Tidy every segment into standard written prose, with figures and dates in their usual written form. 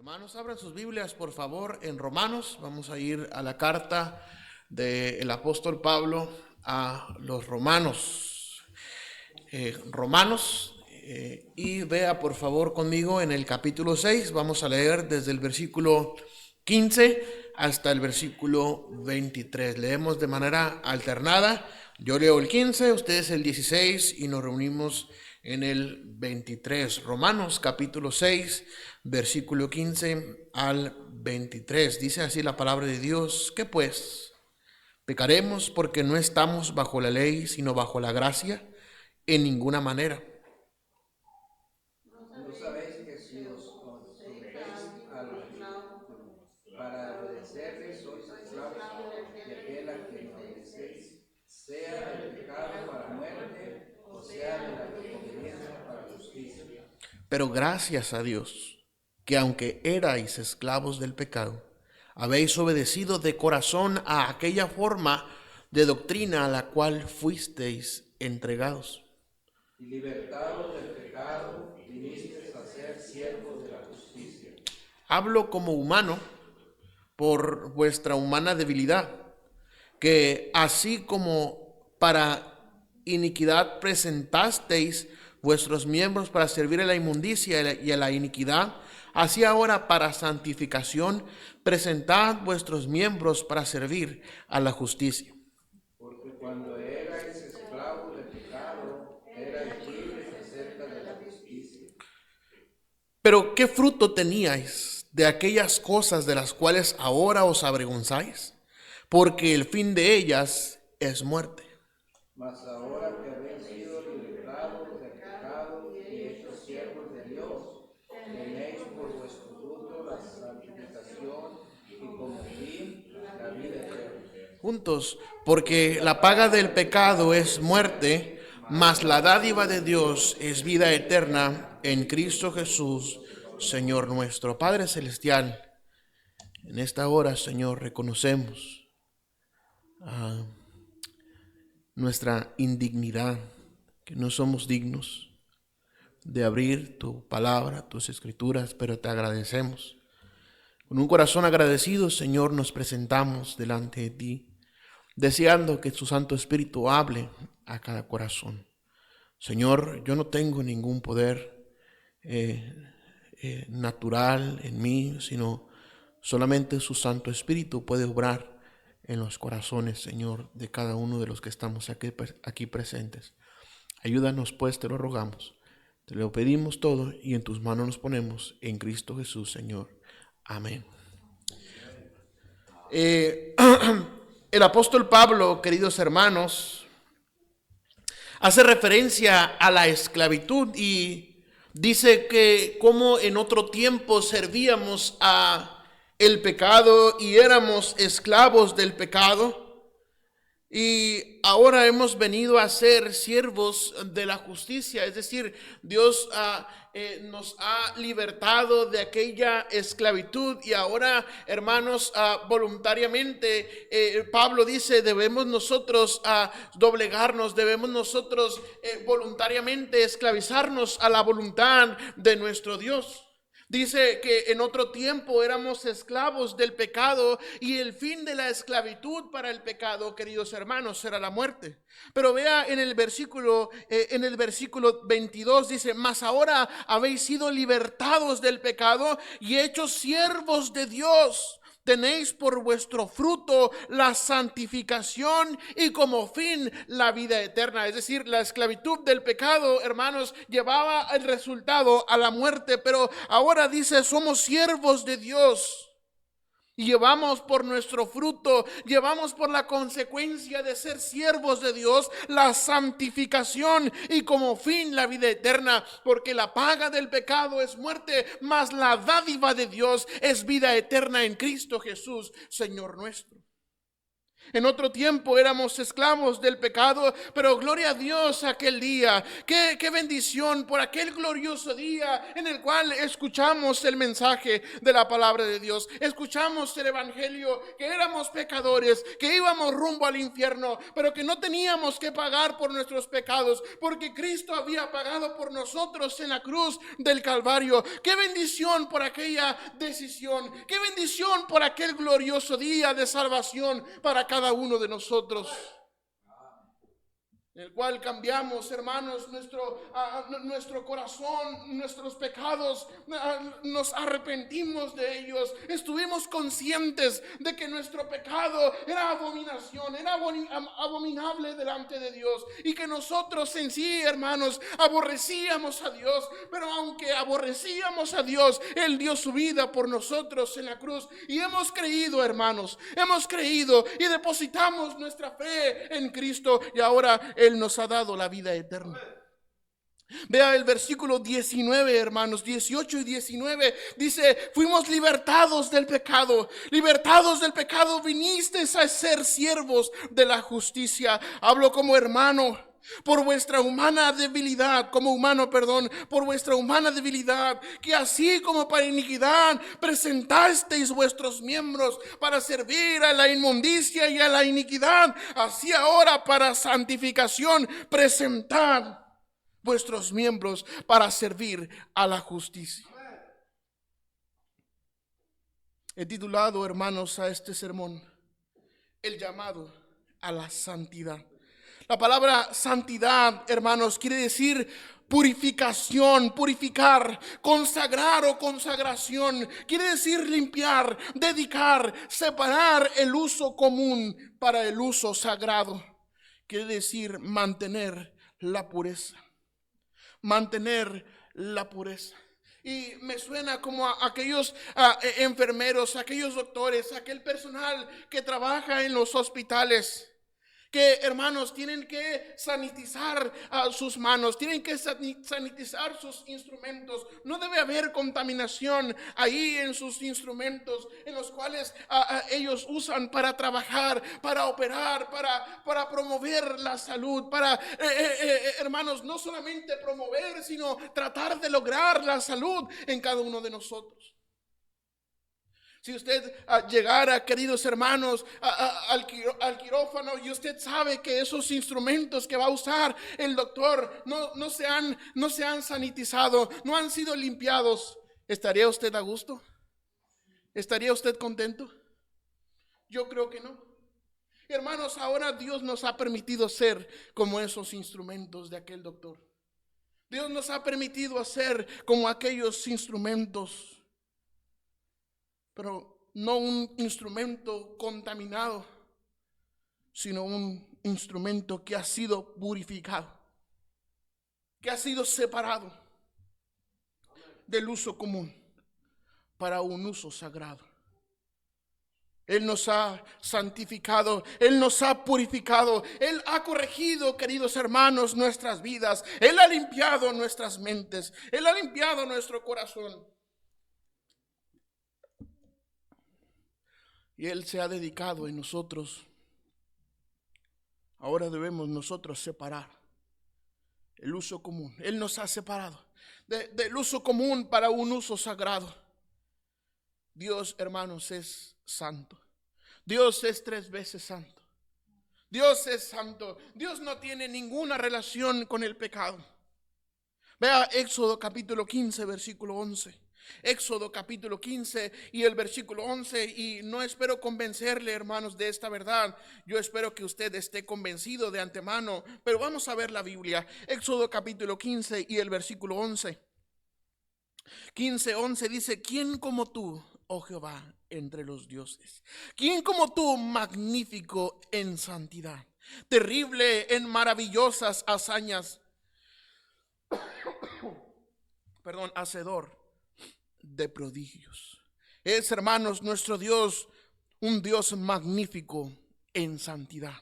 Hermanos, abran sus Biblias, por favor, en Romanos. Vamos a ir a la carta del apóstol Pablo a los Romanos. Y vea, por favor, conmigo en el capítulo 6. Vamos a leer desde el versículo 15 hasta el versículo 23. Leemos de manera alternada. Yo leo el 15, ustedes el 16 y nos reunimos en el 23. Romanos capítulo 6, versículo 15 al 23. Dice así la palabra de Dios: ¿Qué pues? ¿Pecaremos porque no estamos bajo la ley, sino bajo la gracia? En ninguna manera. ¿No sabéis que si os sometéis para obedecerle, sois esclavos de aquel a quien obedecéis, sea del pecado para muerte, o sea de la obediencia para justicia? Pero gracias a Dios, que aunque erais esclavos del pecado, habéis obedecido de corazón a aquella forma de doctrina a la cual fuisteis entregados. Y libertados del pecado, vinisteis a ser siervos de la justicia. Hablo como humano por vuestra humana debilidad, que así como para iniquidad presentasteis vuestros miembros para servir a la inmundicia y a la iniquidad, así ahora para santificación presentad vuestros miembros para servir a la justicia. Porque cuando erais esclavos del pecado, erais libres acerca de la justicia. Pero ¿qué fruto teníais de aquellas cosas de las cuales ahora os avergonzáis? Porque el fin de ellas es muerte. Mas ahora que habéis sido libertados del pecado y hechos siervos de Dios, tenéis por vuestro fruto la santificación y como fin la vida eterna. Juntos, porque la paga del pecado es muerte, mas la dádiva de Dios es vida eterna en Cristo Jesús, Señor nuestro. Padre celestial, en esta hora, Señor, reconocemos nuestra indignidad, que no somos dignos de abrir tu palabra, tus escrituras, pero te agradecemos. Con un corazón agradecido, Señor, nos presentamos delante de ti, deseando que tu Santo Espíritu hable a cada corazón. Señor, yo no tengo ningún poder natural en mí, sino solamente su Santo Espíritu puede obrar en los corazones, Señor, de cada uno de los que estamos aquí presentes. Ayúdanos, pues, te lo rogamos. Te lo pedimos todo y en tus manos nos ponemos, en Cristo Jesús, Señor. Amén. El apóstol Pablo, queridos hermanos, hace referencia a la esclavitud y dice que como en otro tiempo servíamos a el pecado y éramos esclavos del pecado, y ahora hemos venido a ser siervos de la justicia, es decir, Dios nos ha libertado de aquella esclavitud y ahora, hermanos, voluntariamente, Pablo dice, debemos nosotros doblegarnos, debemos nosotros voluntariamente esclavizarnos a la voluntad de nuestro Dios. Dice que en otro tiempo éramos esclavos del pecado y el fin de la esclavitud para el pecado, queridos hermanos, será la muerte. Pero vea en el versículo 22 dice, mas ahora habéis sido libertados del pecado y hechos siervos de Dios. Tenéis por vuestro fruto la santificación y como fin la vida eterna. Es decir, la esclavitud del pecado, hermanos, llevaba el resultado a la muerte, pero ahora dice, somos siervos de Dios. Y llevamos por nuestro fruto, llevamos por la consecuencia de ser siervos de Dios, la santificación y como fin la vida eterna, porque la paga del pecado es muerte, mas la dádiva de Dios es vida eterna en Cristo Jesús, Señor nuestro. En otro tiempo éramos esclavos del pecado, pero gloria a Dios aquel día. Qué bendición por aquel glorioso día en el cual escuchamos el mensaje de la palabra de Dios. Escuchamos el evangelio, que éramos pecadores, que íbamos rumbo al infierno, pero que no teníamos que pagar por nuestros pecados, porque Cristo había pagado por nosotros en la cruz del Calvario. Qué bendición por aquella decisión. Qué bendición por aquel glorioso día de salvación para cada uno de nosotros, en el cual cambiamos, hermanos, nuestro corazón, nuestros pecados, nos arrepentimos de ellos. Estuvimos conscientes de que nuestro pecado era abominación, era abominable delante de Dios, y que nosotros en sí, hermanos, aborrecíamos a Dios. Pero aunque aborrecíamos a Dios, Él dio su vida por nosotros en la cruz, y hemos creído, hermanos, hemos creído y depositamos nuestra fe en Cristo, y ahora Él nos ha dado la vida eterna. Vea el versículo 19, hermanos, 18 y 19, dice: fuimos libertados del pecado, vinisteis a ser siervos de la justicia. Hablo como hermano. Por vuestra humana debilidad, por vuestra humana debilidad, que así como para iniquidad presentasteis vuestros miembros para servir a la inmundicia y a la iniquidad, así ahora para santificación presentad vuestros miembros para servir a la justicia. He titulado, hermanos, a este sermón: el llamado a la santidad. La palabra santidad, hermanos, quiere decir purificación, purificar, consagrar o consagración. Quiere decir limpiar, dedicar, separar el uso común para el uso sagrado. Quiere decir mantener la pureza. Mantener la pureza. Y me suena como a aquellos enfermeros, aquellos doctores, aquel personal que trabaja en los hospitales, que, hermanos, tienen que sanitizar sus manos, tienen que sanitizar sus instrumentos. No debe haber contaminación ahí en sus instrumentos, en los cuales ellos usan para trabajar, para operar, para promover la salud, para, hermanos, no solamente promover, sino tratar de lograr la salud en cada uno de nosotros. Si usted llegara, queridos hermanos, al quirófano, y usted sabe que esos instrumentos que va a usar el doctor no se han sanitizado, no han sido limpiados, ¿estaría usted a gusto? ¿Estaría usted contento? Yo creo que no. Hermanos, ahora Dios nos ha permitido ser como esos instrumentos de aquel doctor. Dios nos ha permitido hacer como aquellos instrumentos, pero no un instrumento contaminado, sino un instrumento que ha sido purificado, que ha sido separado del uso común para un uso sagrado. Él nos ha santificado, Él nos ha purificado, Él ha corregido, queridos hermanos, nuestras vidas. Él ha limpiado nuestras mentes, Él ha limpiado nuestro corazón. Y Él se ha dedicado en nosotros. Ahora debemos nosotros separar el uso común. Él nos ha separado del uso común para un uso sagrado. Dios, hermanos, es santo. Dios es 3 veces santo. Dios es santo. Dios no tiene ninguna relación con el pecado. Vea Éxodo capítulo 15, versículo 11. Éxodo capítulo 15 y el versículo 11, y no espero convencerle, hermanos, de esta verdad. Yo espero que usted esté convencido de antemano, pero vamos a ver la Biblia. Éxodo capítulo 15 y el versículo 11. 15:11 dice: ¿quién como tú, oh Jehová, entre los dioses? ¿Quién como tú, magnífico en santidad, terrible en maravillosas hazañas? Hacedor de prodigios. Es, hermanos, nuestro Dios, un Dios magnífico en santidad.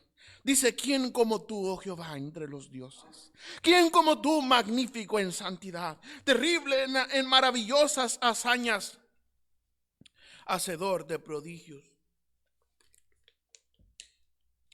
Dice: ¿quién como tú, oh Jehová, entre los dioses? ¿Quién como tú, magnífico en santidad, terrible en maravillosas hazañas, hacedor de prodigios?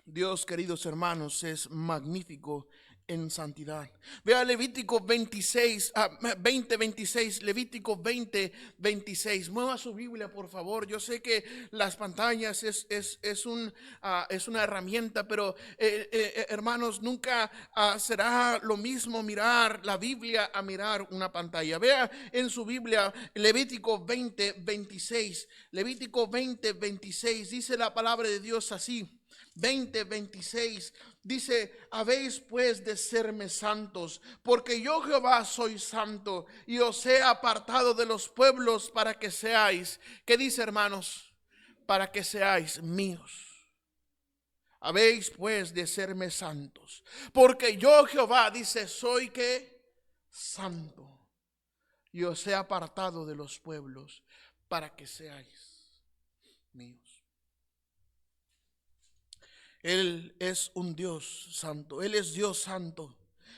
Dios, queridos hermanos, es magnífico en santidad. Vea Levítico 26, 26, Levítico 20, 26. Mueva su Biblia, por favor. Yo sé que las pantallas es una herramienta, pero hermanos, nunca será lo mismo mirar la Biblia a mirar una pantalla. Vea en su Biblia Levítico 20, 26. Levítico 20, 26. Dice la palabra de Dios así. 20, 26 dice: habéis pues de serme santos, porque yo Jehová soy santo, y os he apartado de los pueblos para que seáis, ¿qué dice, hermanos? Para que seáis míos. Habéis pues de serme santos, porque yo Jehová, dice, soy que santo, y os he apartado de los pueblos para que seáis míos. Él es un Dios santo, Él es Dios santo,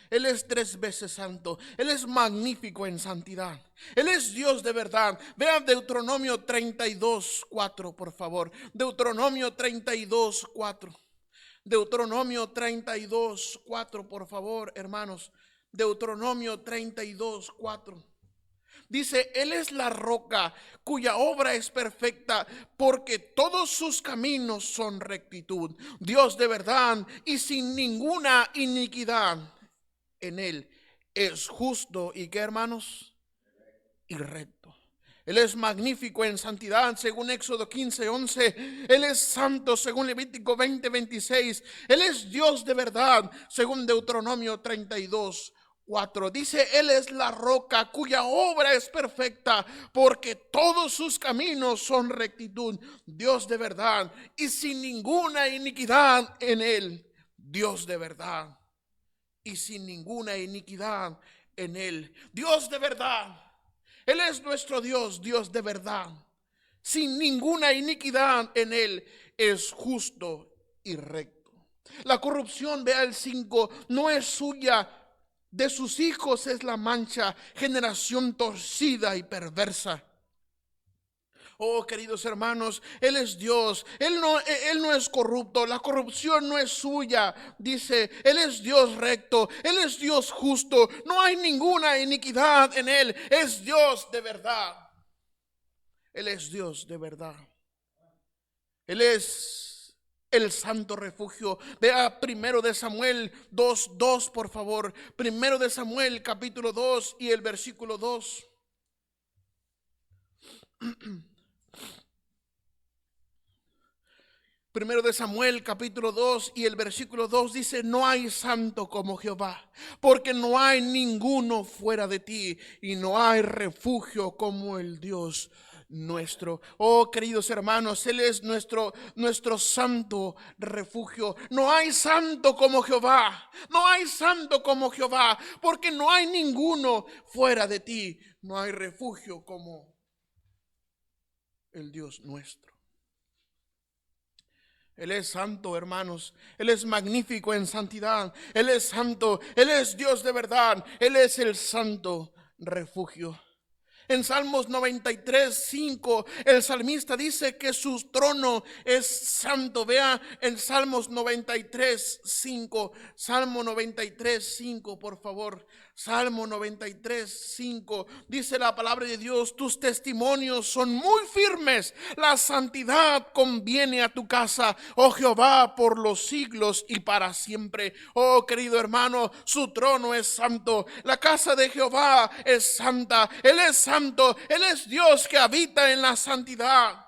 Él es 3 veces santo, Él es magnífico en santidad, Él es Dios de verdad. Vean Deuteronomio 32, 4, por favor. Deuteronomio 32, 4. Deuteronomio 32, 4, por favor, hermanos. Deuteronomio 32, 4. Dice: Él es la roca cuya obra es perfecta, porque todos sus caminos son rectitud. Dios de verdad y sin ninguna iniquidad en Él. Es justo y, ¿qué, hermanos? Y recto. Él es magnífico en santidad, según Éxodo 15, 11. Él es santo, según Levítico 20, 26. Él es Dios de verdad, según Deuteronomio 32, 4. Dice: Él es la roca cuya obra es perfecta, porque todos sus caminos son rectitud. Dios de verdad y sin ninguna iniquidad en Él. Dios de verdad y sin ninguna iniquidad en Él. Dios de verdad. Él es nuestro Dios, Dios de verdad, sin ninguna iniquidad en Él. Es justo y recto. La corrupción, vea el 5, no es suya, de sus hijos es la mancha, generación torcida y perversa. Oh, queridos hermanos, Él es Dios, Él no es corrupto, la corrupción no es suya. Dice: Él es Dios recto, Él es Dios justo, no hay ninguna iniquidad en Él, es Dios de verdad. Él es Dios de verdad. Él es el santo refugio. Vea 1 de Samuel 2, 2, por favor. 1 de Samuel capítulo 2 y el versículo 2. Primero de Samuel capítulo 2 y el versículo 2 dice: no hay santo como Jehová, porque no hay ninguno fuera de ti, y no hay refugio como el Dios nuestro. Oh, queridos hermanos, Él es nuestro santo refugio. No hay santo como Jehová, no hay santo como Jehová, porque no hay ninguno fuera de ti, no hay refugio como el Dios nuestro. Él es santo, hermanos. Él es magnífico en santidad. Él es santo. Él es Dios de verdad. Él es el santo refugio. En Salmos 93, 5, el salmista dice que su trono es santo. Vea en Salmos 93, 5. Salmo 93, 5, por favor. Salmo 93, 5. Dice la palabra de Dios: tus testimonios son muy firmes, la santidad conviene a tu casa, oh Jehová, por los siglos y para siempre. Oh, querido hermano, su trono es santo, la casa de Jehová es santa. Él es santo, Él es Dios que habita en la santidad.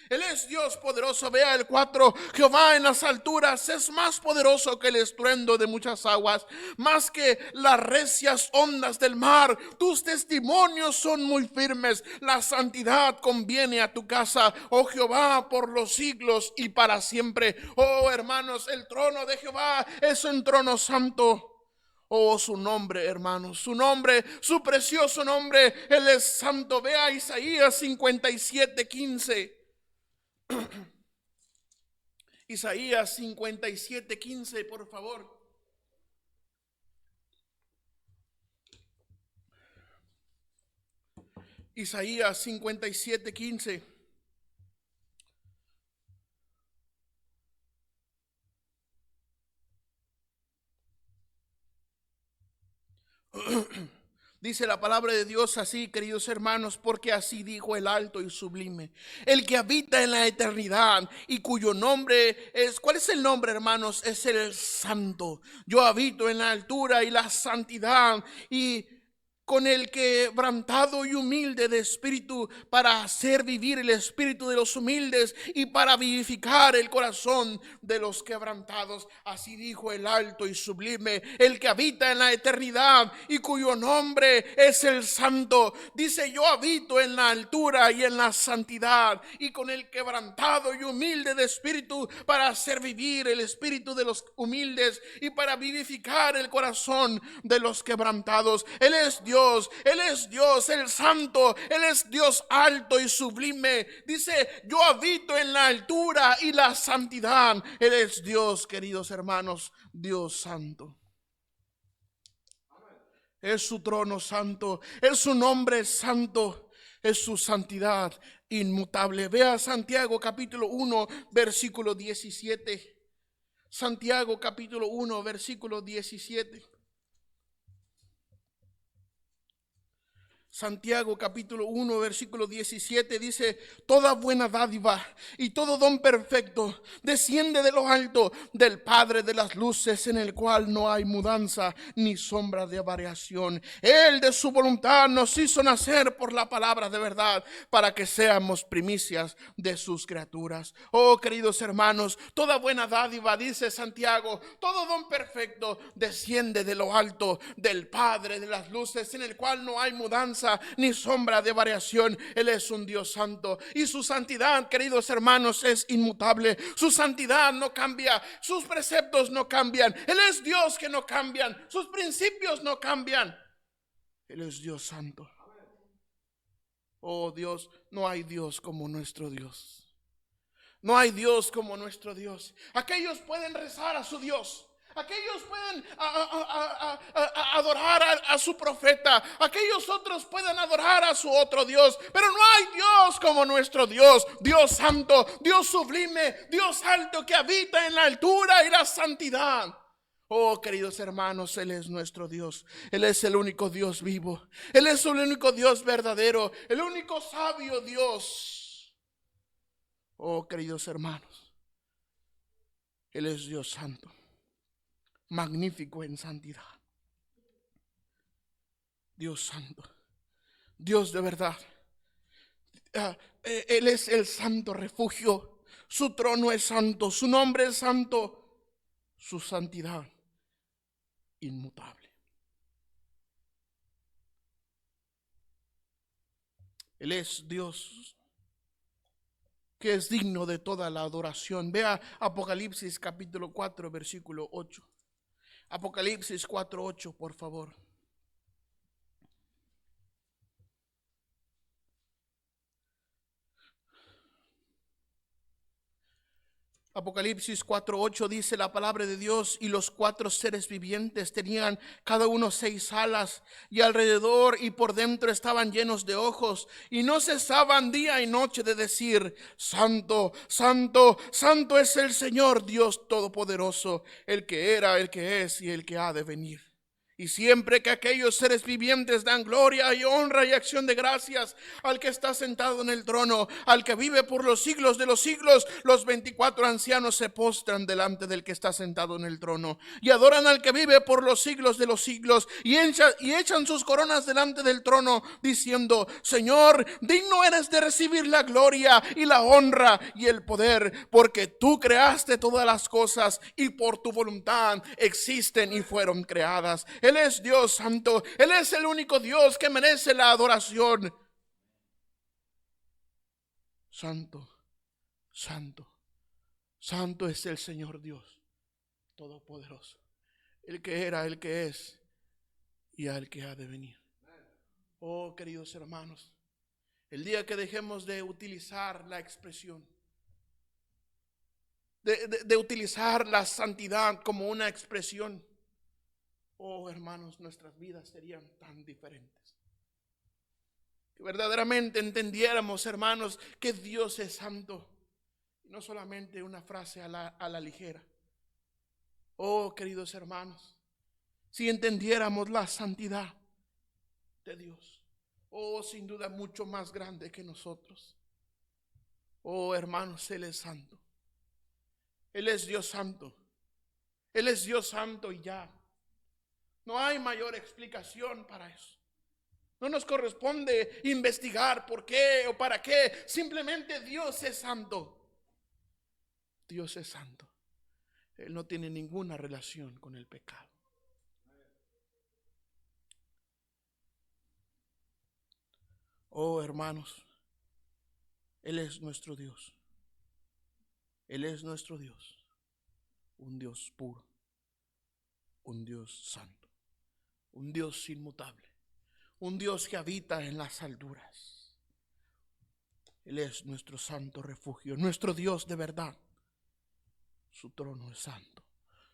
Él es Dios poderoso. Vea el 4. Jehová en las alturas es más poderoso que el estruendo de muchas aguas, más que las recias ondas del mar. Tus testimonios son muy firmes, la santidad conviene a tu casa, oh Jehová, por los siglos y para siempre. Oh, hermanos, el trono de Jehová es un trono santo. Oh, su nombre, hermanos, su nombre, su precioso nombre, Él es santo. Vea Isaías 57, 15. Isaías 57, 15, por favor. Isaías 57, 15. Dice la palabra de Dios así, queridos hermanos, porque así dijo el alto y sublime, el que habita en la eternidad y cuyo nombre es, ¿cuál es el nombre, hermanos? Es el Santo. Yo habito en la altura y la santidad, y con el quebrantado y humilde de espíritu, para hacer vivir el espíritu de los humildes y para vivificar el corazón de los quebrantados. Así dijo el alto y sublime, el que habita en la eternidad y cuyo nombre es el Santo. Dice: yo habito en la altura y en la santidad, y con el quebrantado y humilde de espíritu, para hacer vivir el espíritu de los humildes y para vivificar el corazón de los quebrantados. Él es Dios, el Santo, Él es Dios alto y sublime. Dice: yo habito en la altura y la santidad. Él es Dios, queridos hermanos, Dios santo. Es su trono santo, es su nombre santo, es su santidad inmutable. Vea Santiago capítulo 1, versículo 17. Santiago capítulo 1, versículo 17. Santiago capítulo 1 versículo 17 dice: toda buena dádiva y todo don perfecto desciende de lo alto, del Padre de las luces, en el cual no hay mudanza ni sombra de variación. Él de su voluntad nos hizo nacer por la palabra de verdad, para que seamos primicias de sus criaturas. Oh, queridos hermanos, toda buena dádiva, dice Santiago, todo don perfecto desciende de lo alto, del Padre de las luces, en el cual no hay mudanza ni sombra de variación. Él es un Dios santo, y su santidad, queridos hermanos, es inmutable. Su santidad no cambia, sus preceptos no cambian. Él es Dios que no cambian, sus principios no cambian. Él es Dios santo. Oh Dios, no hay Dios como nuestro Dios. No hay Dios como nuestro Dios. Aquellos pueden rezar a su Dios, aquellos pueden adorar a su profeta, aquellos otros pueden adorar a su otro Dios, pero no hay Dios como nuestro Dios. Dios santo, Dios sublime, Dios alto, que habita en la altura y la santidad. Oh, queridos hermanos, Él es nuestro Dios. Él es el único Dios vivo. Él es el único Dios verdadero, el único sabio Dios. Oh, queridos hermanos, Él es Dios santo, magnífico en santidad. Dios santo, Dios de verdad. Él es el santo refugio. Su trono es santo, su nombre es santo, su santidad inmutable. Él es Dios que es digno de toda la adoración. Vea Apocalipsis capítulo 4, versículo 8. Apocalipsis 4:8, por favor. Apocalipsis 4:8 dice la palabra de Dios: y los 4 seres vivientes tenían cada uno 6 alas, y alrededor y por dentro estaban llenos de ojos, y no cesaban día y noche de decir: Santo, Santo, Santo es el Señor Dios Todopoderoso, el que era, el que es y el que ha de venir. Y siempre que aquellos seres vivientes dan gloria y honra y acción de gracias al que está sentado en el trono, al que vive por los siglos de los siglos, los 24 ancianos se postran delante del que está sentado en el trono y adoran al que vive por los siglos de los siglos, y echan sus coronas delante del trono, diciendo: Señor, digno eres de recibir la gloria y la honra y el poder, porque tú creaste todas las cosas y por tu voluntad existen y fueron creadas. Él es Dios santo, Él es el único Dios que merece la adoración. Santo, santo, santo es el Señor Dios Todopoderoso, el que era, el que es y al que ha de venir. Oh, queridos hermanos, el día que dejemos de utilizar la expresión, de utilizar la santidad como una expresión, oh hermanos, nuestras vidas serían tan diferentes. Que verdaderamente entendiéramos, hermanos, que Dios es santo, y no solamente una frase a la ligera. Oh, queridos hermanos, si entendiéramos la santidad de Dios. Oh, sin duda mucho más grande que nosotros. Oh, hermanos, Él es santo. Él es Dios santo. Él es Dios santo y ya. No hay mayor explicación para eso. No nos corresponde investigar por qué o para qué. Simplemente Dios es santo. Dios es santo. Él no tiene ninguna relación con el pecado. Oh, hermanos, Él es nuestro Dios. Él es nuestro Dios. Un Dios puro. Un Dios santo. Un Dios inmutable. Un Dios que habita en las alturas. Él es nuestro santo refugio. Nuestro Dios de verdad. Su trono es santo.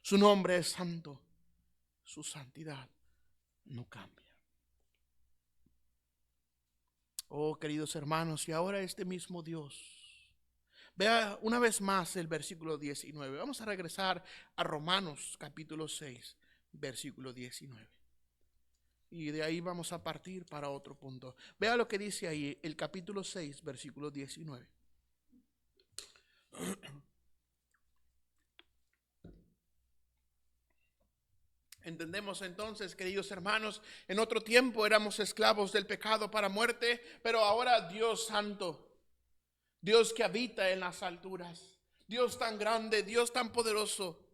Su nombre es santo. Su santidad no cambia. Oh, queridos hermanos, y ahora este mismo Dios. Vea una vez más el versículo 19. Vamos a regresar a Romanos capítulo 6, versículo 19. Y de ahí vamos a partir para otro punto. Vea lo que dice ahí el capítulo 6, versículo 19. Entendemos entonces, queridos hermanos, en otro tiempo éramos esclavos del pecado para muerte, pero ahora Dios santo, Dios que habita en las alturas, Dios tan grande, Dios tan poderoso,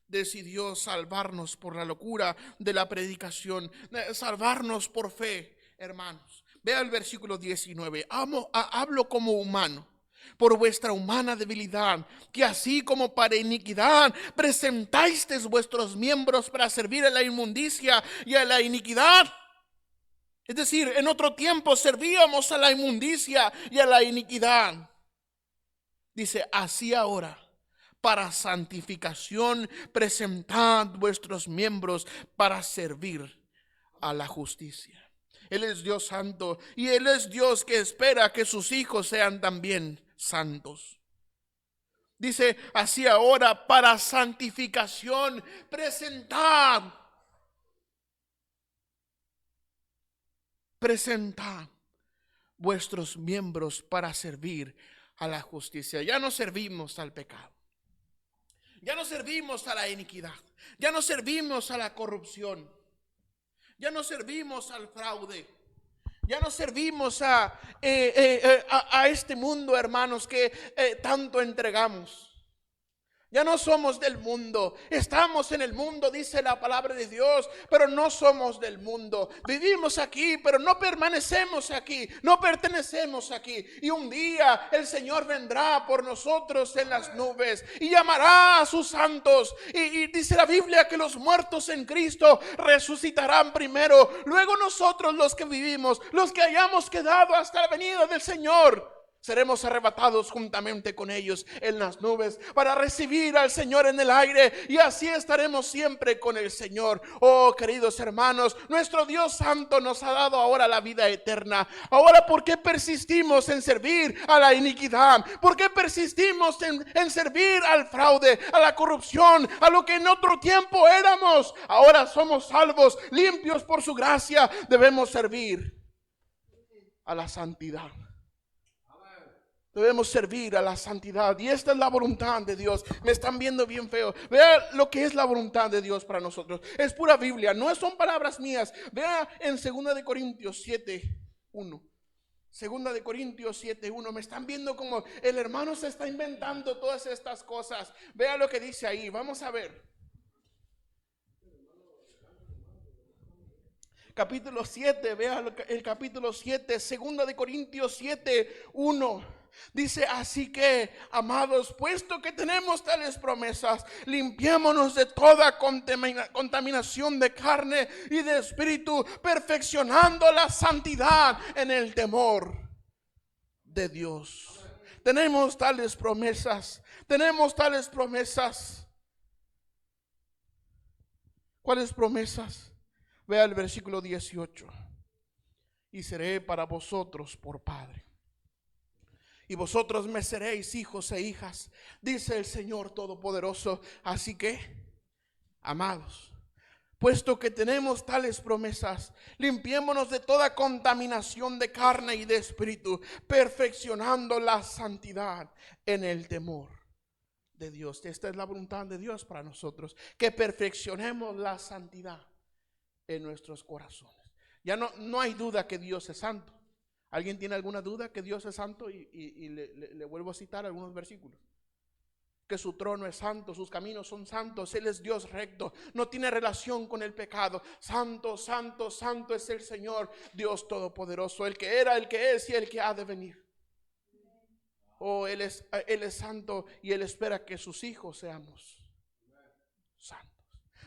decidió salvarnos por la locura de la predicación, salvarnos por fe, hermanos. Vea el versículo 19, hablo como humano. Por vuestra humana debilidad, que así como para iniquidad presentasteis vuestros miembros para servir a la inmundicia y a la iniquidad. Es decir, en otro tiempo servíamos a la inmundicia y a la iniquidad. Dice, así ahora, para santificación, presentad vuestros miembros para servir a la justicia. Él es Dios santo y Él es Dios que espera que sus hijos sean también santos. Dice, así ahora para santificación, presentad vuestros miembros para servir a la justicia. Ya no servimos al pecado. Ya no servimos a la iniquidad. Ya no servimos a la corrupción. Ya no servimos al fraude. Ya no servimos a este mundo, hermanos, que tanto entregamos. Ya no somos del mundo. Estamos en el mundo, dice la palabra de Dios, pero no somos del mundo. Vivimos aquí, pero no permanecemos aquí. No pertenecemos aquí. Y un día el Señor vendrá por nosotros en las nubes y llamará a sus santos. Y dice la Biblia que los muertos en Cristo resucitarán primero. Luego nosotros, los que vivimos, los que hayamos quedado hasta la venida del Señor, seremos arrebatados juntamente con ellos en las nubes para recibir al Señor en el aire, y así estaremos siempre con el Señor. Oh, queridos hermanos, nuestro Dios santo nos ha dado ahora la vida eterna. Ahora, ¿por qué persistimos en servir a la iniquidad? ¿Por qué persistimos en servir al fraude, a la corrupción, a lo que en otro tiempo éramos? Ahora somos salvos, limpios por su gracia. Debemos servir a la santidad. Debemos servir a la santidad, y esta es la voluntad de Dios. Me están viendo bien feo. Vea lo que es la voluntad de Dios para nosotros. Es pura Biblia, no son palabras mías. Vea en 2 de Corintios 7:1. 2 de Corintios 7:1. Me están viendo como el hermano se está inventando todas estas cosas. Vea lo que dice ahí. Vamos a ver. Capítulo 7, vea el capítulo 7, 2 de Corintios 7:1. Dice, así que, amados, puesto que tenemos tales promesas, limpiémonos de toda contaminación de carne y de espíritu, perfeccionando la santidad en el temor de Dios. Tenemos tales promesas. ¿Cuáles promesas? Vea el versículo 18. Y seré para vosotros por padre, y vosotros me seréis hijos e hijas, dice el Señor Todopoderoso. Así que, amados, Puesto que tenemos tales promesas, limpiémonos de toda contaminación de carne y de espíritu, perfeccionando la santidad en el temor de Dios. Esta es la voluntad de Dios para nosotros, que perfeccionemos la santidad en nuestros corazones. Ya no hay duda que Dios es santo. ¿Alguien tiene alguna duda que Dios es santo? Y le vuelvo a citar algunos versículos. Que su trono es santo, sus caminos son santos, Él es Dios recto, no tiene relación con el pecado. Santo, santo, santo es el Señor, Dios todopoderoso, el que era, el que es y el que ha de venir. Oh, Él es santo y Él espera que sus hijos seamos santos.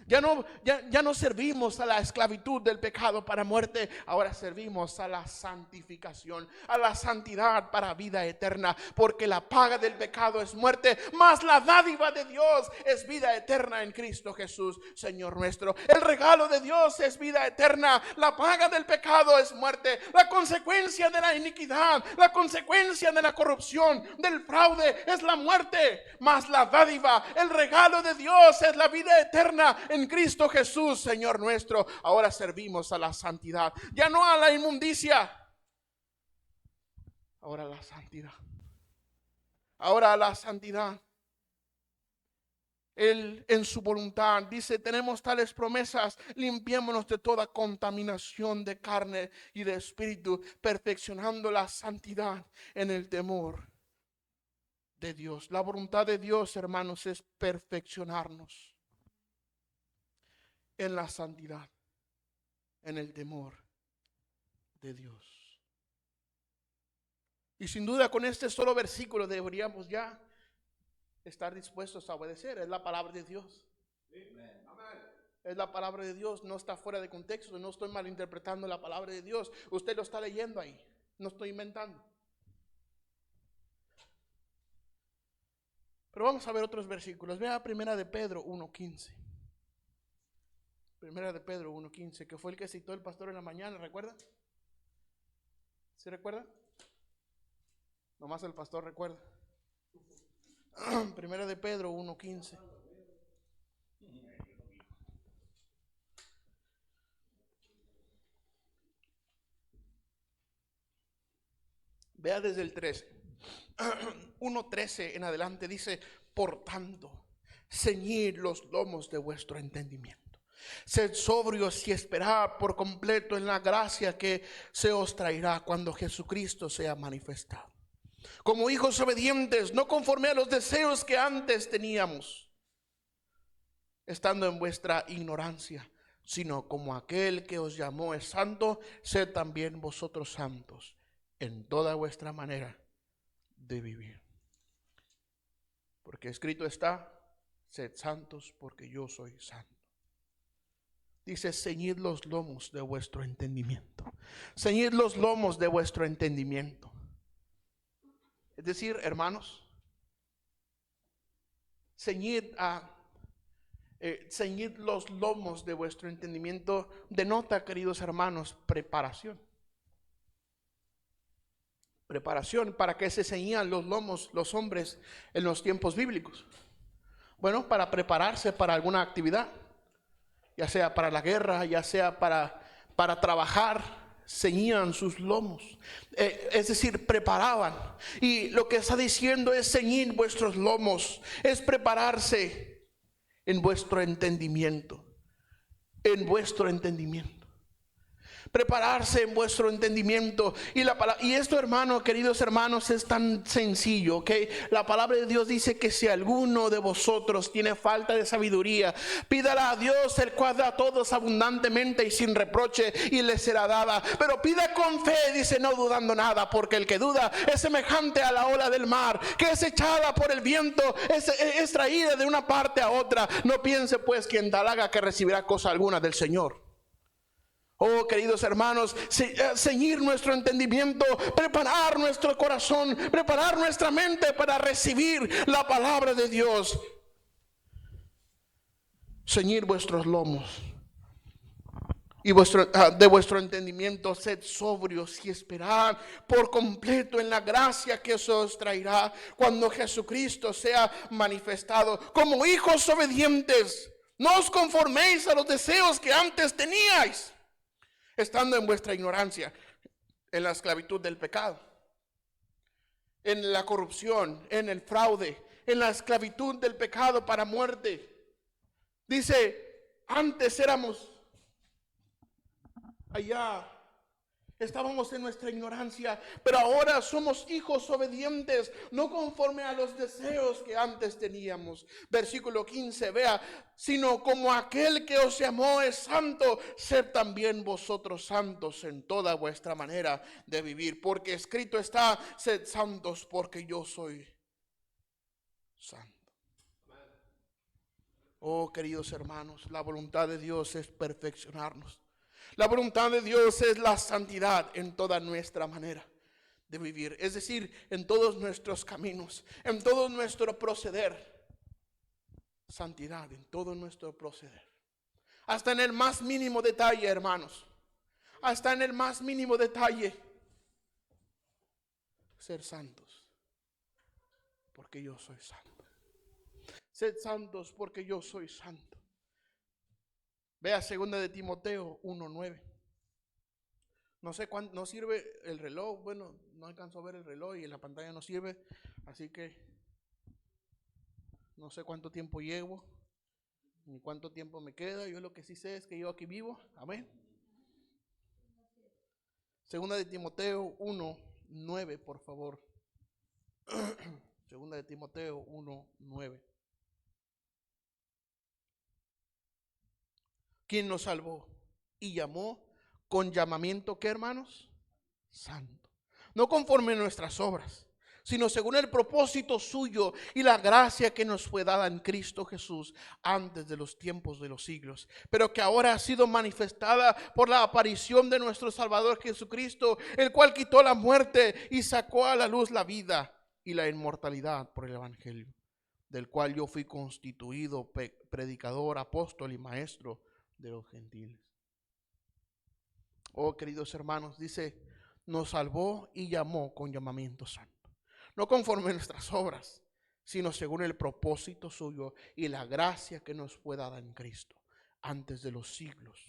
Ya no servimos a la esclavitud del pecado para muerte, ahora servimos a la santificación, a la santidad para vida eterna, porque la paga del pecado es muerte, mas la dádiva de Dios es vida eterna en Cristo Jesús, Señor nuestro. El regalo de Dios es vida eterna, la paga del pecado es muerte, la consecuencia de la iniquidad, la consecuencia de la corrupción, del fraude es la muerte, mas la dádiva, el regalo de Dios es la vida eterna en Cristo Jesús, Señor nuestro. Ahora servimos a la santidad, ya no a la inmundicia, ahora a la santidad. Ahora a la santidad. Él en su voluntad dice: tenemos tales promesas, limpiémonos de toda contaminación de carne y de espíritu, perfeccionando la santidad en el temor de Dios. La voluntad de Dios, hermanos, es perfeccionarnos en la santidad, en el temor de Dios. Y sin duda con este solo versículo deberíamos ya estar dispuestos a obedecer. Es la palabra de Dios. Es la palabra de Dios, no está fuera de contexto, no estoy malinterpretando la palabra de Dios. Usted lo está leyendo ahí, no estoy inventando. Pero vamos a ver otros versículos. Vea Primera de Pedro 1:15. Primera de Pedro 1:15, que fue el que citó el pastor en la mañana, ¿recuerda? ¿Sí recuerda? Nomás el pastor recuerda. Primera de Pedro 1:15. Vea desde el 13. 1:13 en adelante dice: por tanto, ceñid los lomos de vuestro entendimiento. Sed sobrios y esperad por completo en la gracia que se os traerá cuando Jesucristo sea manifestado. Como hijos obedientes, no conforme a los deseos que antes teníamos, estando en vuestra ignorancia, sino como aquel que os llamó es santo, sed también vosotros santos en toda vuestra manera de vivir. Porque escrito está: sed santos porque yo soy santo. Dice: ceñid los lomos de vuestro entendimiento. Ceñid los lomos de vuestro entendimiento. Es decir, hermanos, ceñid los lomos de vuestro entendimiento denota, queridos hermanos, preparación. Preparación. ¿Para qué se ceñían los lomos los hombres en los tiempos bíblicos? Bueno, para prepararse para alguna actividad, ya sea para la guerra, ya sea para trabajar. Ceñían sus lomos, es decir, preparaban. Y lo que está diciendo es: ceñid vuestros lomos, es prepararse en vuestro entendimiento, en vuestro entendimiento. Prepararse en vuestro entendimiento. Y esto, hermano, queridos hermanos, es tan sencillo, ¿ok? La palabra de Dios dice que si alguno de vosotros tiene falta de sabiduría, pídala a Dios, el cual da a todos abundantemente y sin reproche, y le será dada. Pero pida con fe, dice, no dudando nada, porque el que duda es semejante a la ola del mar, que es echada por el viento, es traída de una parte a otra. No piense pues quien tal haga que recibirá cosa alguna del Señor. Oh, queridos hermanos, ceñir nuestro entendimiento, preparar nuestro corazón, preparar nuestra mente para recibir la palabra de Dios. Ceñir vuestros lomos y de vuestro entendimiento, sed sobrios y esperad por completo en la gracia que se os traerá cuando Jesucristo sea manifestado. Como hijos obedientes, No os conforméis a los deseos que antes teníais, estando en vuestra ignorancia, en la esclavitud del pecado, en la corrupción, en el fraude, en la esclavitud del pecado para muerte. Dice, antes éramos allá, estábamos en nuestra ignorancia, pero ahora somos hijos obedientes, no conforme a los deseos que antes teníamos. Versículo 15, vea, sino como aquel que os llamó es santo, sed también vosotros santos en toda vuestra manera de vivir, porque escrito está, sed santos porque yo soy santo. Oh, queridos hermanos, la voluntad de Dios es perfeccionarnos. La voluntad de Dios es la santidad en toda nuestra manera de vivir. Es decir, en todos nuestros caminos, en todo nuestro proceder. Santidad en todo nuestro proceder. Hasta en el más mínimo detalle, hermanos. Hasta en el más mínimo detalle. Ser santos, porque yo soy santo. Sed santos, porque yo soy santo. Vea 2 de Timoteo 1:9. No sé cuánto, no sirve el reloj. Bueno, no alcanzo a ver el reloj y en la pantalla no sirve. Así que no sé cuánto tiempo llevo, ni cuánto tiempo me queda. Yo lo que sí sé es que yo aquí vivo. Amén. 2 de Timoteo 1:9, por favor. 2 de Timoteo 1:9. ¿Quién nos salvó y llamó con llamamiento, ¿qué, hermanos? Santo. No conforme a nuestras obras, sino según el propósito suyo y la gracia que nos fue dada en Cristo Jesús antes de los tiempos de los siglos, pero que ahora ha sido manifestada por la aparición de nuestro Salvador Jesucristo, el cual quitó la muerte y sacó a la luz la vida y la inmortalidad por el Evangelio, del cual yo fui constituido predicador, apóstol y maestro de los gentiles. Oh, queridos hermanos, dice, nos salvó y llamó con llamamiento santo, no conforme a nuestras obras, sino según el propósito suyo y la gracia que nos fue dada en Cristo antes de los siglos,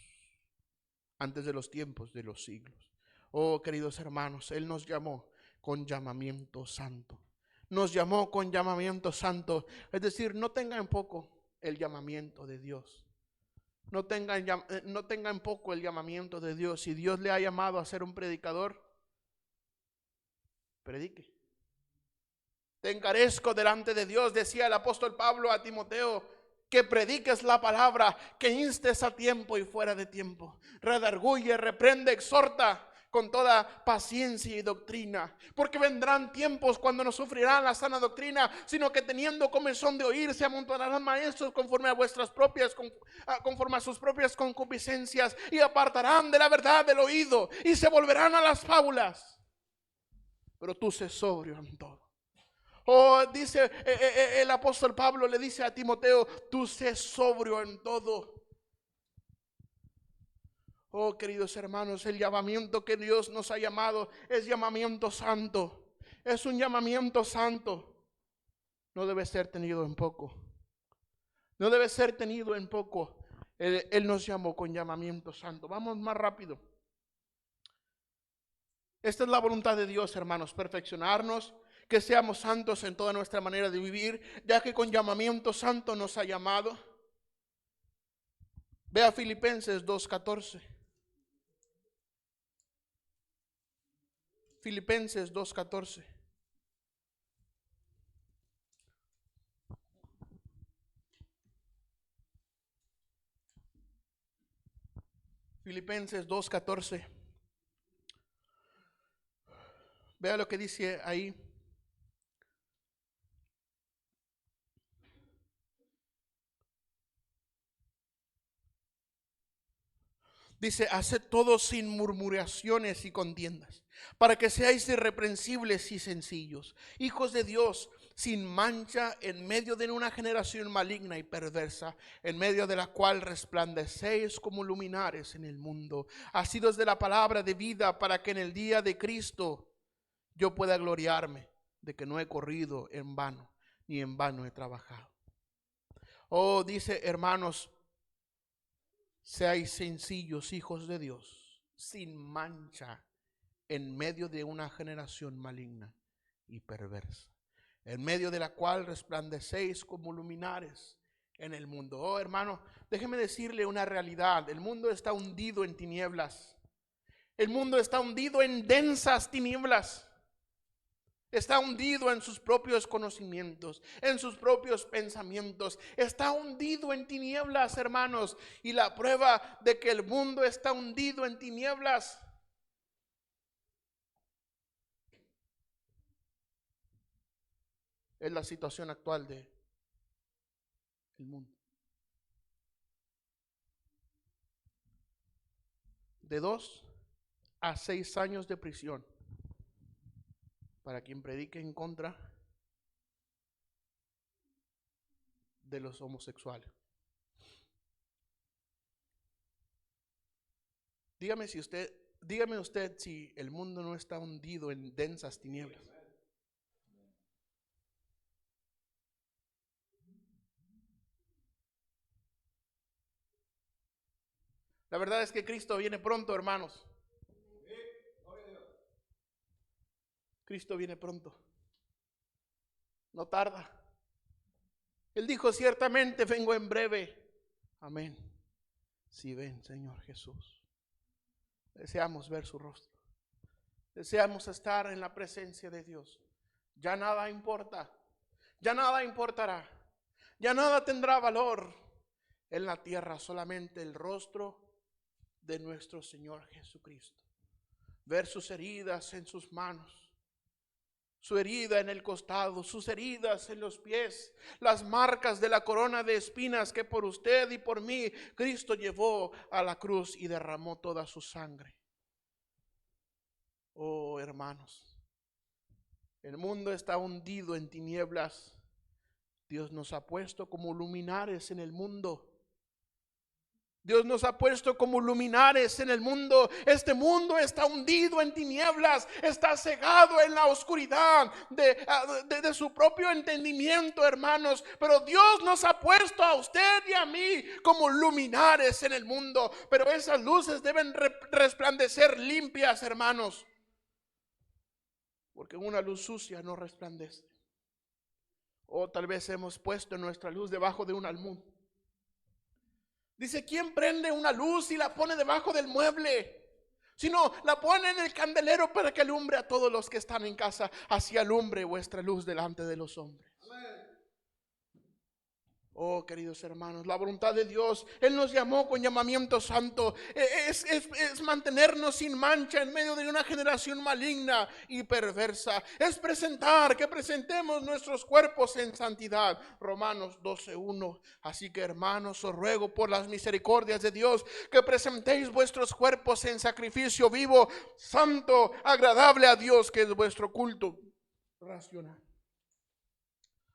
antes de los tiempos de los siglos. Oh, queridos hermanos, Él nos llamó con llamamiento santo. Nos llamó con llamamiento santo, es decir, no tenga en poco el llamamiento de Dios. No tenga en poco el llamamiento de Dios. Si Dios le ha llamado a ser un predicador, predique. Te encarezco delante de Dios, decía el apóstol Pablo a Timoteo, que prediques la palabra, que instes a tiempo y fuera de tiempo. Redarguye, reprende, exhorta con toda paciencia y doctrina, porque vendrán tiempos cuando no sufrirán la sana doctrina, sino que teniendo comezón de oír, se amontonarán maestros conforme a sus propias concupiscencias, y apartarán de la verdad del oído, y se volverán a las fábulas. Pero tú sé sobrio en todo. Oh, dice el apóstol Pablo, le dice a Timoteo, tú sé sobrio en todo. Oh, queridos hermanos, el llamamiento que Dios nos ha llamado es llamamiento santo. Es un llamamiento santo. No debe ser tenido en poco. No debe ser tenido en poco. Él nos llamó con llamamiento santo. Vamos más rápido. Esta es la voluntad de Dios, hermanos, perfeccionarnos, que seamos santos en toda nuestra manera de vivir, ya que con llamamiento santo nos ha llamado. Vea Filipenses 2:14. Filipenses 2:14. Filipenses 2:14. Vea lo que dice ahí. Dice, haced todo sin murmuraciones y contiendas, para que seáis irreprensibles y sencillos, hijos de Dios, sin mancha, en medio de una generación maligna y perversa, en medio de la cual resplandecéis como luminares en el mundo, asidos de la palabra de vida, para que en el día de Cristo yo pueda gloriarme de que no he corrido en vano, ni en vano he trabajado. Oh, dice, hermanos, seáis sencillos, hijos de Dios, sin mancha, en medio de una generación maligna y perversa, en medio de la cual resplandecéis como luminares en el mundo. Oh, hermano, déjeme decirle una realidad. El mundo está hundido en tinieblas. El mundo está hundido en densas tinieblas. Está hundido en sus propios conocimientos, en sus propios pensamientos. Está hundido en tinieblas, hermanos. Y la prueba de que el mundo está hundido en tinieblas es la situación actual del mundo. De 2 a 6 años de prisión para quien predique en contra de los homosexuales. Dígame usted si el mundo no está hundido en densas tinieblas. La verdad es que Cristo viene pronto, hermanos. Cristo viene pronto. No tarda. Él dijo, ciertamente vengo en breve. Amén. Si ven, Señor Jesús. Deseamos ver su rostro. Deseamos estar en la presencia de Dios. Ya nada importa. Ya nada importará. Ya nada tendrá valor en la tierra. Solamente el rostro de nuestro Señor Jesucristo. Ver sus heridas en sus manos. Su herida en el costado, sus heridas en los pies, las marcas de la corona de espinas que por usted y por mí Cristo llevó a la cruz y derramó toda su sangre. Oh, hermanos, el mundo está hundido en tinieblas. Dios nos ha puesto como luminares en el mundo. Dios nos ha puesto como luminares en el mundo. Este mundo está hundido en tinieblas, está cegado en la oscuridad de su propio entendimiento, hermanos. Pero Dios nos ha puesto a usted y a mí como luminares en el mundo. Pero esas luces deben resplandecer limpias, hermanos. Porque una luz sucia no resplandece. O tal vez hemos puesto nuestra luz debajo de un almud. Dice, ¿quién prende una luz y la pone debajo del mueble? Sino la pone en el candelero para que alumbre a todos los que están en casa. Así alumbre vuestra luz delante de los hombres. Oh, queridos hermanos, la voluntad de Dios, Él nos llamó con llamamiento santo, es mantenernos sin mancha en medio de una generación maligna y perversa. Es que presentemos nuestros cuerpos en santidad. Romanos 12:1. Así que, hermanos, os ruego por las misericordias de Dios que presentéis vuestros cuerpos en sacrificio vivo, santo, agradable a Dios, que es vuestro culto racional.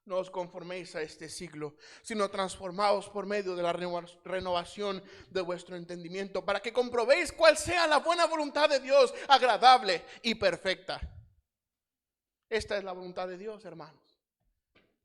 No os conforméis a este siglo, sino transformaos por medio de la renovación de vuestro entendimiento, para que comprobéis cuál sea la buena voluntad de Dios, agradable y perfecta. Esta es la voluntad de Dios, hermanos.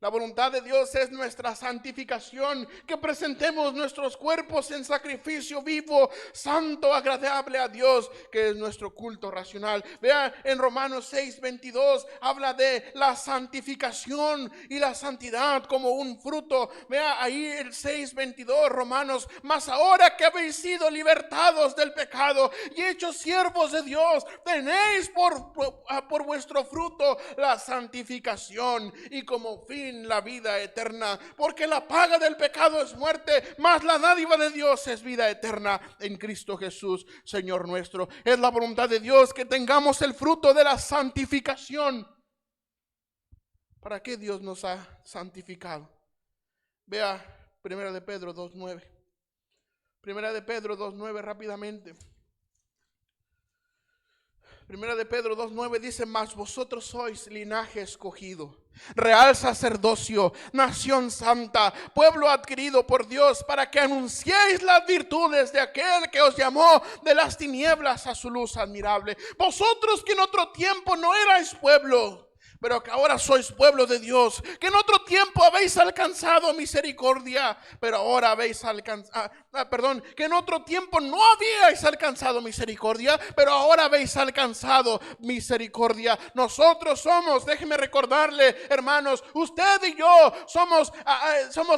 La voluntad de Dios es nuestra santificación, que presentemos nuestros cuerpos en sacrificio vivo, santo, agradable a Dios, que es nuestro culto racional. Vea, en Romanos 6:22 habla de la santificación y la santidad como un fruto. Vea ahí el 6:22, Romanos, mas ahora que habéis sido libertados del pecado y hechos siervos de Dios, tenéis por vuestro fruto la santificación y como fin la vida eterna, porque la paga del pecado es muerte, mas la dádiva de Dios es vida eterna en Cristo Jesús, Señor nuestro. Es la voluntad de Dios que tengamos el fruto de la santificación. ¿Para qué Dios nos ha santificado? Vea 1 de Pedro 2:9. 1 de Pedro 2:9 rápidamente. 1 de Pedro 2:9 dice, mas vosotros sois linaje escogido, real sacerdocio, nación santa, pueblo adquirido por Dios, para que anunciéis las virtudes de aquel que os llamó de las tinieblas a su luz admirable. Vosotros que en otro tiempo no erais pueblo, pero que ahora sois pueblo de Dios, que en otro tiempo habéis alcanzado misericordia, pero ahora habéis alcanzado, que en otro tiempo no habíais alcanzado misericordia, pero ahora habéis alcanzado misericordia. Nosotros somos, déjeme recordarle, hermanos, usted y yo somos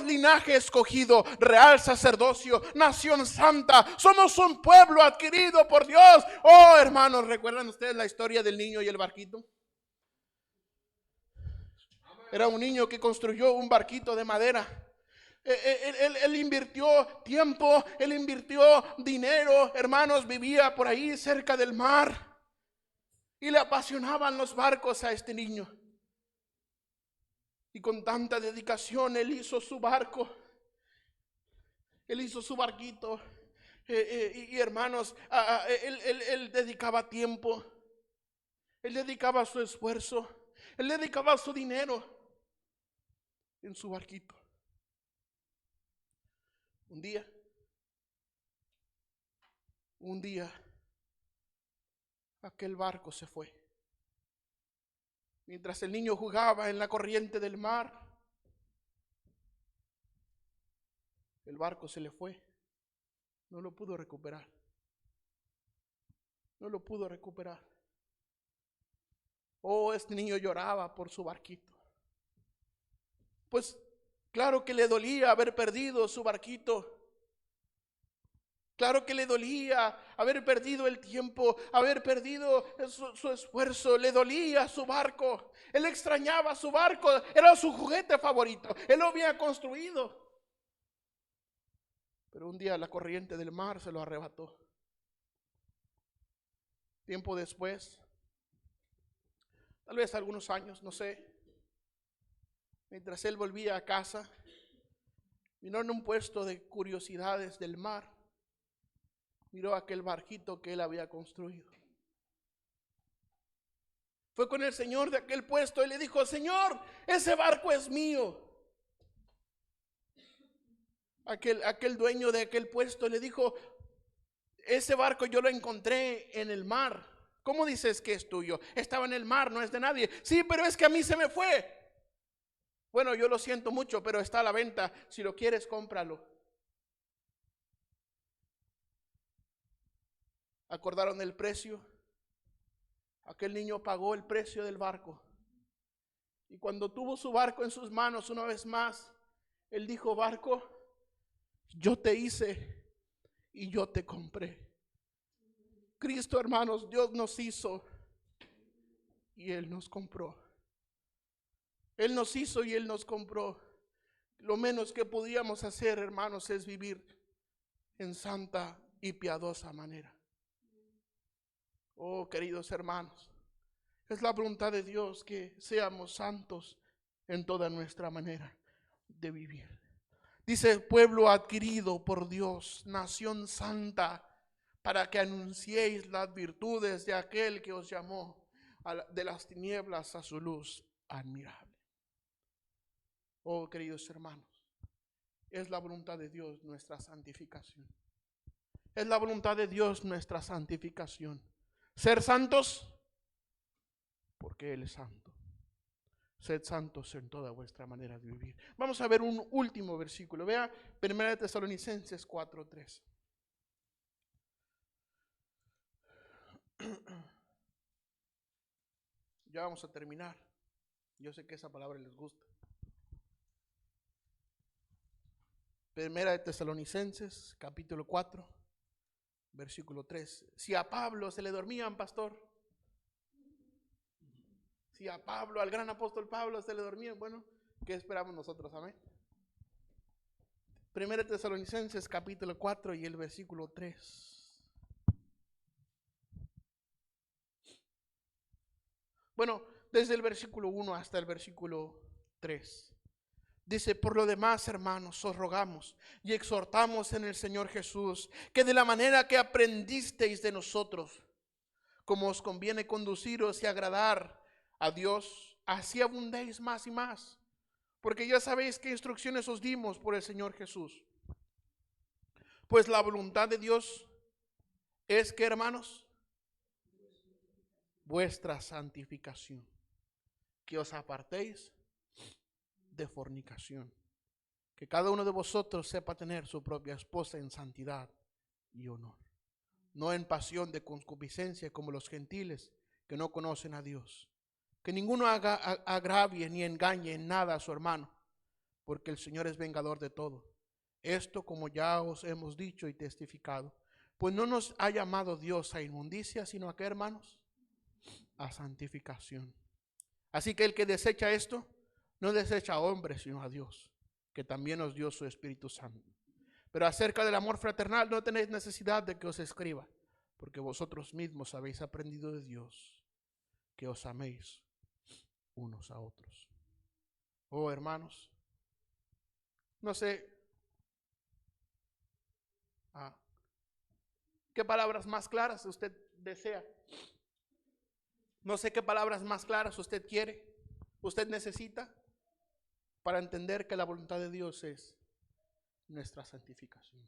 linaje escogido, real sacerdocio, nación santa, somos un pueblo adquirido por Dios. Oh, hermanos, ¿recuerdan ustedes la historia del niño y el barquito? Era un niño que construyó un barquito de madera. Él invirtió tiempo, él invirtió dinero, hermanos, vivía por ahí cerca del mar y le apasionaban los barcos a este niño. Y con tanta dedicación él hizo su barco, él hizo su barquito. Y hermanos, él dedicaba tiempo, él dedicaba su esfuerzo, él dedicaba su dinero en su barquito. Un día, aquel barco se fue. Mientras el niño jugaba en la corriente del mar, el barco se le fue. No lo pudo recuperar. No lo pudo recuperar. Oh, este niño lloraba por su barquito. Pues claro que le dolía haber perdido su barquito. Claro que le dolía haber perdido el tiempo, haber perdido su esfuerzo, le dolía su barco. Él extrañaba su barco, era su juguete favorito, él lo había construido. Pero un día la corriente del mar se lo arrebató. Tiempo después, tal vez algunos años, no sé, mientras él volvía a casa, vino en un puesto de curiosidades del mar. Miró aquel barquito que él había construido. Fue con el señor de aquel puesto y le dijo: Señor, ese barco es mío. Aquel dueño de aquel puesto le dijo: ese barco yo lo encontré en el mar. ¿Cómo dices que es tuyo? Estaba en el mar, no es de nadie. Sí, pero es que a mí se me fue. Bueno, yo lo siento mucho, pero está a la venta. Si lo quieres, cómpralo. Acordaron el precio. Aquel niño pagó el precio del barco. Y cuando tuvo su barco en sus manos una vez más, él dijo: barco, yo te hice y yo te compré. Cristo, hermanos, Dios nos hizo y Él nos compró. Él nos hizo y Él nos compró. Lo menos que podíamos hacer, hermanos, es vivir en santa y piadosa manera. Oh, queridos hermanos, es la voluntad de Dios que seamos santos en toda nuestra manera de vivir. Dice: pueblo adquirido por Dios, nación santa, para que anunciéis las virtudes de aquel que os llamó de las tinieblas a su luz admirable. Oh, queridos hermanos, es la voluntad de Dios nuestra santificación. Es la voluntad de Dios nuestra santificación. Ser santos porque Él es santo. Sed santos en toda vuestra manera de vivir. Vamos a ver un último versículo. Vea 1 Tesalonicenses 4:3. Ya vamos a terminar. Yo sé que esa palabra les gusta. 1 Tesalonicenses capítulo 4, versículo 3. Si a Pablo se le dormían, pastor. Si a Pablo, al gran apóstol Pablo, se le dormían, bueno, ¿qué esperamos nosotros? Amén. 1 Tesalonicenses capítulo 4 y el versículo 3. Bueno, desde el versículo 1 hasta el versículo 3. Dice: por lo demás, hermanos, os rogamos y exhortamos en el Señor Jesús, que de la manera que aprendisteis de nosotros, como os conviene conduciros y agradar a Dios, así abundéis más y más. Porque ya sabéis qué instrucciones os dimos por el Señor Jesús. Pues la voluntad de Dios es que, hermanos, vuestra santificación. que os apartéis de fornicación. Que cada uno de vosotros sepa tener su propia esposa en santidad y honor, no en pasión de concupiscencia como los gentiles que no conocen a Dios. Que ninguno agravie ni engañe en nada a su hermano, porque el Señor es vengador de todo. Esto, como ya os hemos dicho y testificado, pues no nos ha llamado Dios a inmundicia, sino a ¿qué, hermanos? A santificación. Así que el que desecha esto, no desecha a hombres, sino a Dios, que también os dio su Espíritu Santo. Pero acerca del amor fraternal no tenéis necesidad de que os escriba, porque vosotros mismos habéis aprendido de Dios, que os améis unos a otros. Oh, hermanos, no sé qué palabras más claras usted desea. No sé qué palabras más claras usted quiere, usted necesita para entender que la voluntad de Dios es nuestra santificación.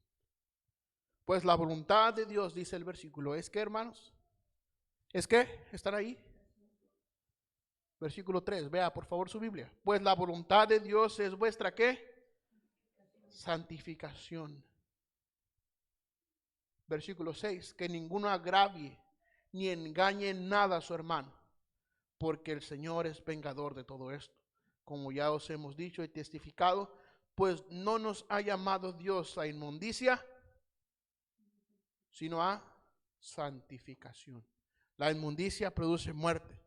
Pues la voluntad de Dios, dice el versículo, ¿es qué, hermanos? ¿Es qué? ¿Están ahí? Versículo 3, vea por favor su Biblia. Pues la voluntad de Dios es vuestra ¿qué? Santificación. Versículo 6, que ninguno agravie ni engañe en nada a su hermano, porque el Señor es vengador de todo esto. Como ya os hemos dicho y testificado, pues no nos ha llamado Dios a inmundicia, sino a santificación. La inmundicia produce muerte,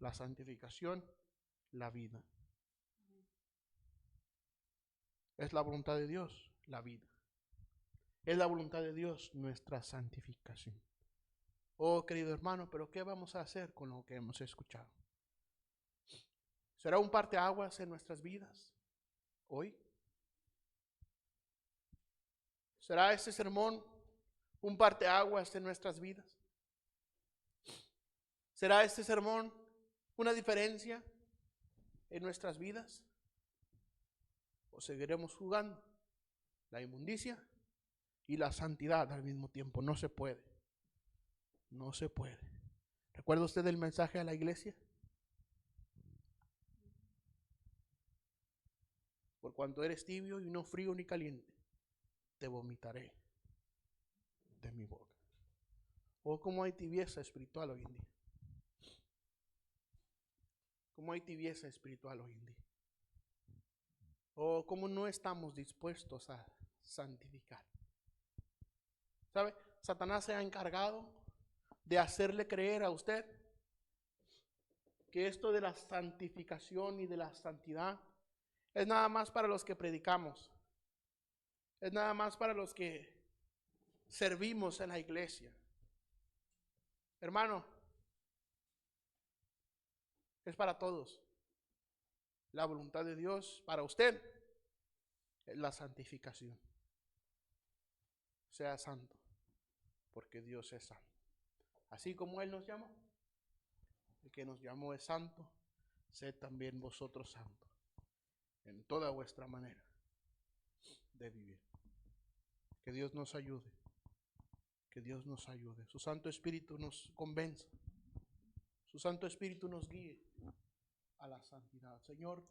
la santificación, la vida. Es la voluntad de Dios, la vida. Es la voluntad de Dios, nuestra santificación. Oh, querido hermano, pero ¿qué vamos a hacer con lo que hemos escuchado? ¿Será un parteaguas en nuestras vidas hoy? ¿Será este sermón un parteaguas en nuestras vidas? ¿Será este sermón una diferencia en nuestras vidas? ¿O seguiremos jugando la inmundicia y la santidad al mismo tiempo? No se puede. No se puede. ¿Recuerda usted el mensaje a la iglesia? Por cuanto eres tibio y no frío ni caliente, te vomitaré de mi boca. Oh, cómo hay tibieza espiritual hoy en día. Cómo hay tibieza espiritual hoy en día. Oh, cómo no estamos dispuestos a santificar. ¿Sabe? Satanás se ha encargado de hacerle creer a usted que esto de la santificación y de la santidad es nada más para los que predicamos. Es nada más para los que servimos en la iglesia. Hermano, es para todos. La voluntad de Dios para usted es la santificación. Sea santo, porque Dios es santo. Así como Él nos llamó, el que nos llamó es santo, sed también vosotros santos en toda vuestra manera de vivir. Que Dios nos ayude. Que Dios nos ayude. Su Santo Espíritu nos convenza. Su Santo Espíritu nos guíe a la santidad. Señor,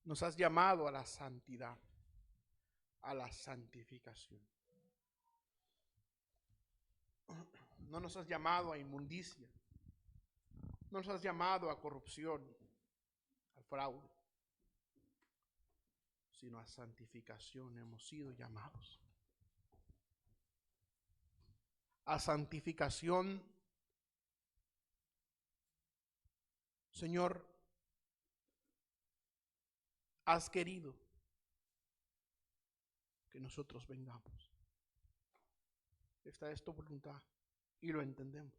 nos has llamado a la santidad, a la santificación. No nos has llamado a inmundicia. No nos has llamado a corrupción, al fraude, sino a santificación hemos sido llamados. A santificación, Señor, has querido que nosotros vengamos. Esta es tu voluntad y lo entendemos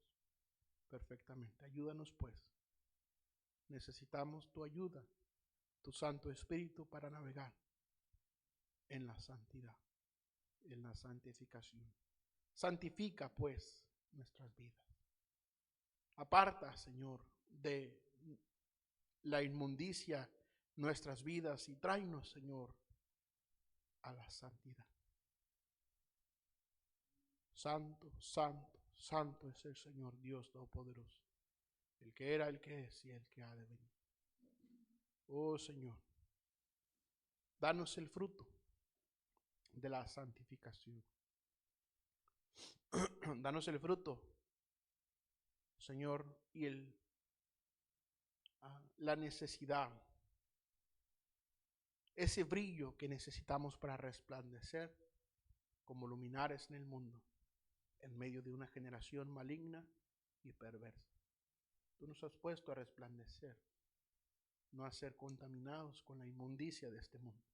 perfectamente. Ayúdanos pues. Necesitamos tu ayuda, tu Santo Espíritu para navegar en la santidad, en la santificación. Santifica pues nuestras vidas. Aparta, Señor, de la inmundicia nuestras vidas y tráenos, Señor, a la santidad. Santo, santo, santo es el Señor Dios Todopoderoso. el que era, el que es y el que ha de venir. Oh Señor, danos el fruto de la santificación. Danos el fruto, Señor, y la necesidad, ese brillo que necesitamos para resplandecer como luminares en el mundo, en medio de una generación maligna y perversa. Tú nos has puesto a resplandecer, no a ser contaminados con la inmundicia de este mundo.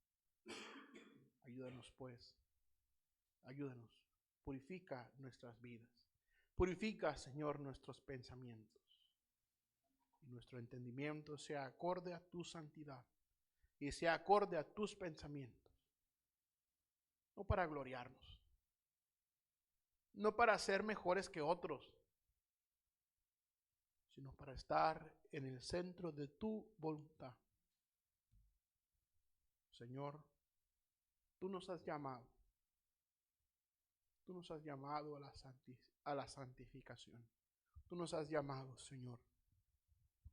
Ayúdanos pues, ayúdanos, purifica nuestras vidas, purifica, Señor, nuestros pensamientos, y nuestro entendimiento sea acorde a tu santidad y sea acorde a tus pensamientos, no para gloriarnos, no para ser mejores que otros, sino para estar en el centro de tu voluntad. Señor, tú nos has llamado a la santificación. Tú nos has llamado, Señor,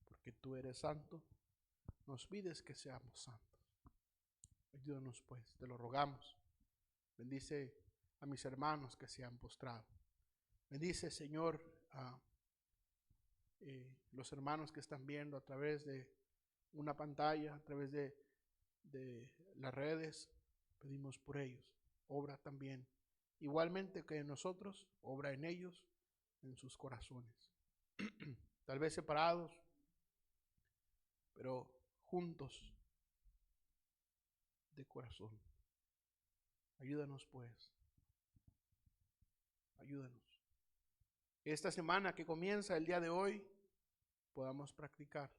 porque tú eres santo, nos pides que seamos santos. Ayúdanos pues, te lo rogamos. Bendice a mis hermanos que se han postrado. Bendice, Señor, a los hermanos que están viendo a través de una pantalla, a través de las redes. Pedimos por ellos. Obra también, igualmente que en nosotros, obra en ellos, en sus corazones. Tal vez separados, pero juntos de corazón. Ayúdanos pues. Ayúdanos. Esta semana que comienza el día de hoy, podamos practicar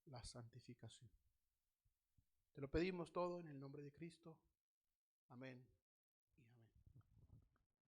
la santificación. Te lo pedimos todo en el nombre de Cristo. Amén.